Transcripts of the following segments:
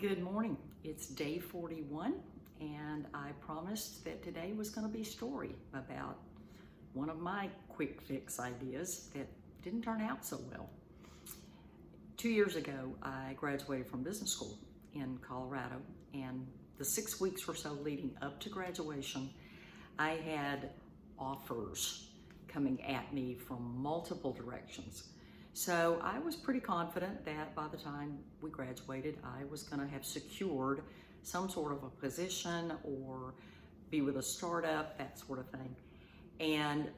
Good morning. It's day 41, and I promised that today was going to be a story about one of my quick fix ideas that didn't turn out so well. 2 years ago, I graduated from business school in Colorado, and the 6 weeks or so leading up to graduation, I had offers coming at me from multiple directions. So I was pretty confident that by the time we graduated, I was going to have secured some sort of a position or be with a startup, that sort of thing. And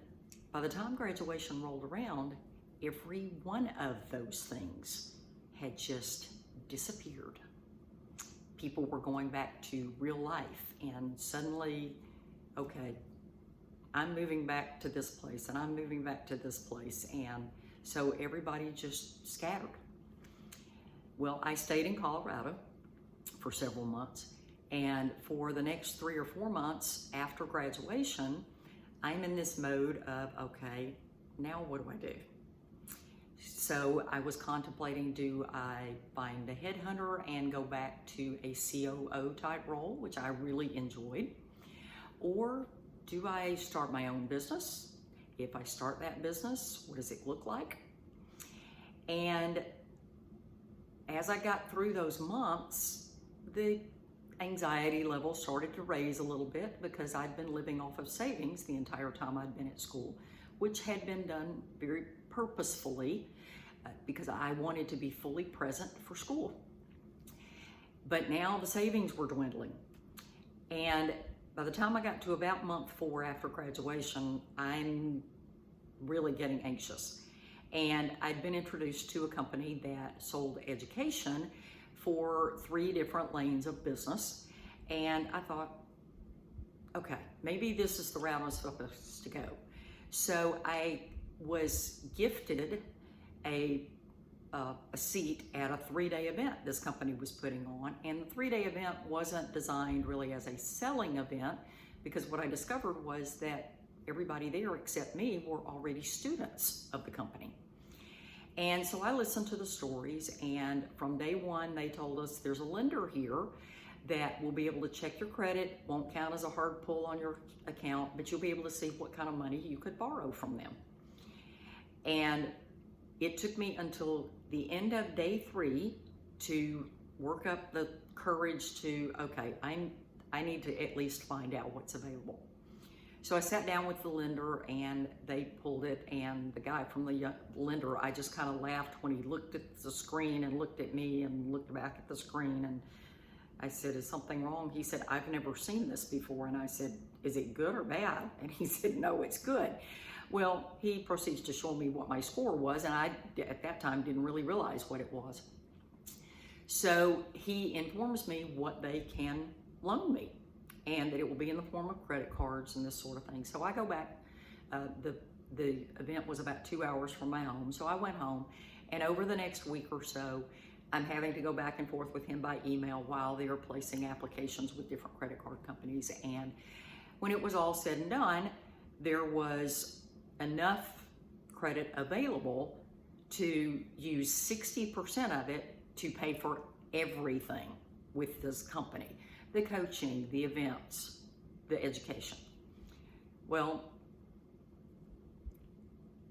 by the time graduation rolled around, every one of those things had just disappeared. People were going back to real life, and suddenly, okay, I'm moving back to this place and I'm moving back to this place, and so everybody just scattered. Well, I stayed in Colorado for several months, and for the next 3 or 4 months after graduation, I'm in this mode of, okay, now what do I do? So I was contemplating, do I find a headhunter and go back to a COO type role, which I really enjoyed, or do I start my own business? If I start that business, what does it look like? And as I got through those months, the anxiety level started to raise a little bit because I'd been living off of savings the entire time I'd been at school, which had been done very purposefully because I wanted to be fully present for school. But now the savings were dwindling. And by the time I got to about month 4 after graduation, I'm really getting anxious. And I'd been introduced to a company that sold education for 3 different lanes of business. And I thought, okay, maybe this is the route I'm supposed to go. So I was gifted a seat at a 3-day event this company was putting on. And the 3-day event wasn't designed really as a selling event, because what I discovered was that everybody there except me were already students of the company. And so I listened to the stories, and from day one, they told us there's a lender here that will be able to check your credit, won't count as a hard pull on your account, but you'll be able to see what kind of money you could borrow from them. And it took me until the end of day 3 to work up the courage to, okay, I need to at least find out what's available. So I sat down with the lender and they pulled it, and the guy from the lender, I just kind of laughed when he looked at the screen and looked at me and looked back at the screen, and I said, is something wrong? He said, I've never seen this before. And I said, is it good or bad? And he said, no, it's good. Well, he proceeds to show me what my score was, and I, at that time, didn't really realize what it was. So he informs me what they can loan me, and that it will be in the form of credit cards and this sort of thing. So I go back. The event was about 2 hours from my home, so I went home, and over the next week or so, I'm having to go back and forth with him by email while they are placing applications with different credit card companies. And when it was all said and done, there was enough credit available to use 60% of it to pay for everything with this company: the coaching, the events, the education. Well,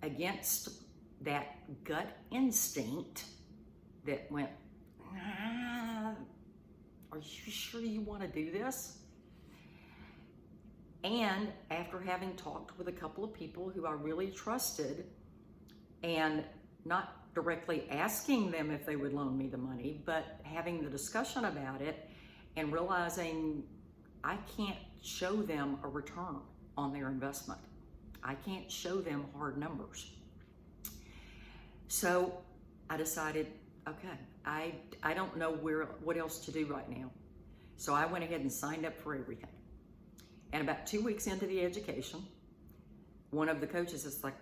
against that gut instinct that went, are you sure you want to do this? And after having talked with a couple of people who I really trusted, and not directly asking them if they would loan me the money, but having the discussion about it and realizing I can't show them a return on their investment. I can't show them hard numbers. So I decided, okay, I don't know what else to do right now. So I went ahead and signed up for everything. And about 2 weeks into the education, one of the coaches is like,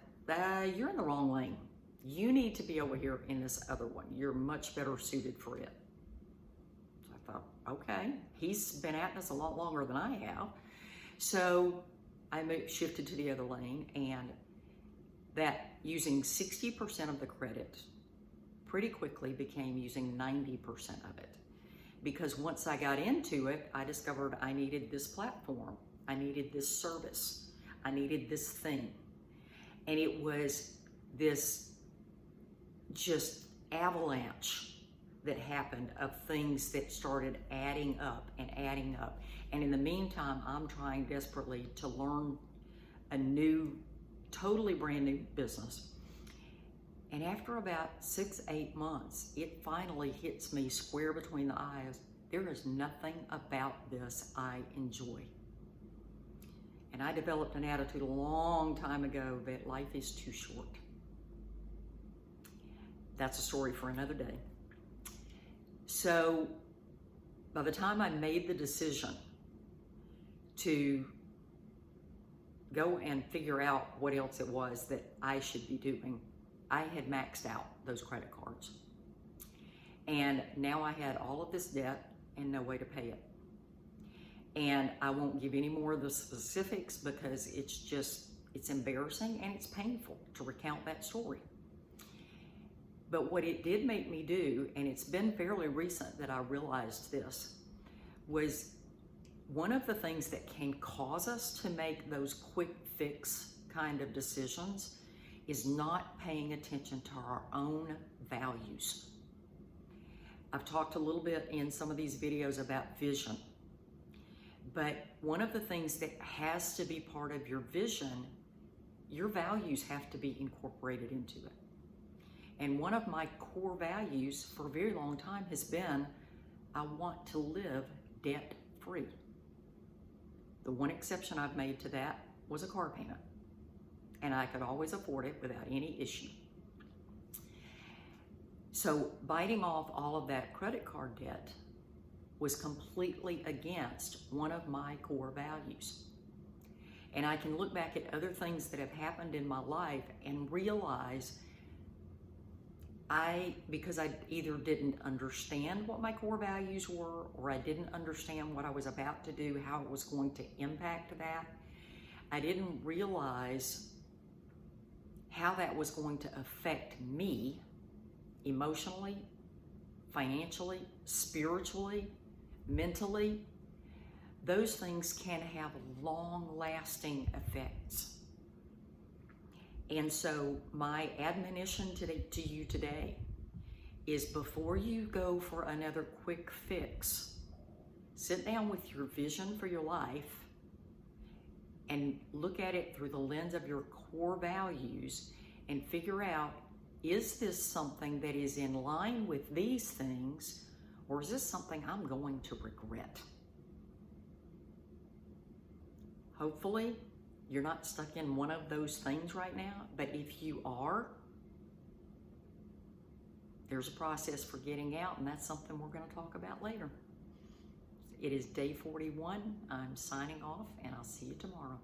you're in the wrong lane. You need to be over here in this other one. You're much better suited for it. So I thought, okay, he's been at this a lot longer than I have. So I shifted to the other lane, and that using 60% of the credit pretty quickly became using 90% of it, because once I got into it, I discovered I needed this platform. I needed this service. I needed this thing. And it was this just avalanche that happened of things that started adding up and adding up. And in the meantime, I'm trying desperately to learn a new, totally brand new business. And after about 6-8 months, it finally hits me square between the eyes. There is nothing about this I enjoy. And I developed an attitude a long time ago that life is too short. That's a story for another day. So by the time I made the decision to go and figure out what else it was that I should be doing, I had maxed out those credit cards. And now I had all of this debt and no way to pay it. And I won't give any more of the specifics because it's embarrassing and it's painful to recount that story. But what it did make me do, and it's been fairly recent that I realized this, was one of the things that can cause us to make those quick fix kind of decisions is not paying attention to our own values. I've talked a little bit in some of these videos about vision, but one of the things that has to be part of your vision, your values have to be incorporated into it. And one of my core values for a very long time has been, I want to live debt-free. The one exception I've made to that was a car payment, and I could always afford it without any issue. So biting off all of that credit card debt was completely against one of my core values. And I can look back at other things that have happened in my life and realize because I either didn't understand what my core values were, or I didn't understand what I was about to do, how it was going to impact that, I didn't realize how that was going to affect me emotionally, financially, spiritually, mentally. Those things can have long-lasting effects. And so my admonition to you today is, before you go for another quick fix, sit down with your vision for your life and look at it through the lens of your core values and figure out, is this something that is in line with these things, or is this something I'm going to regret? Hopefully, you're not stuck in one of those things right now, but if you are, there's a process for getting out, and that's something we're going to talk about later. It is day 41. I'm signing off, and I'll see you tomorrow.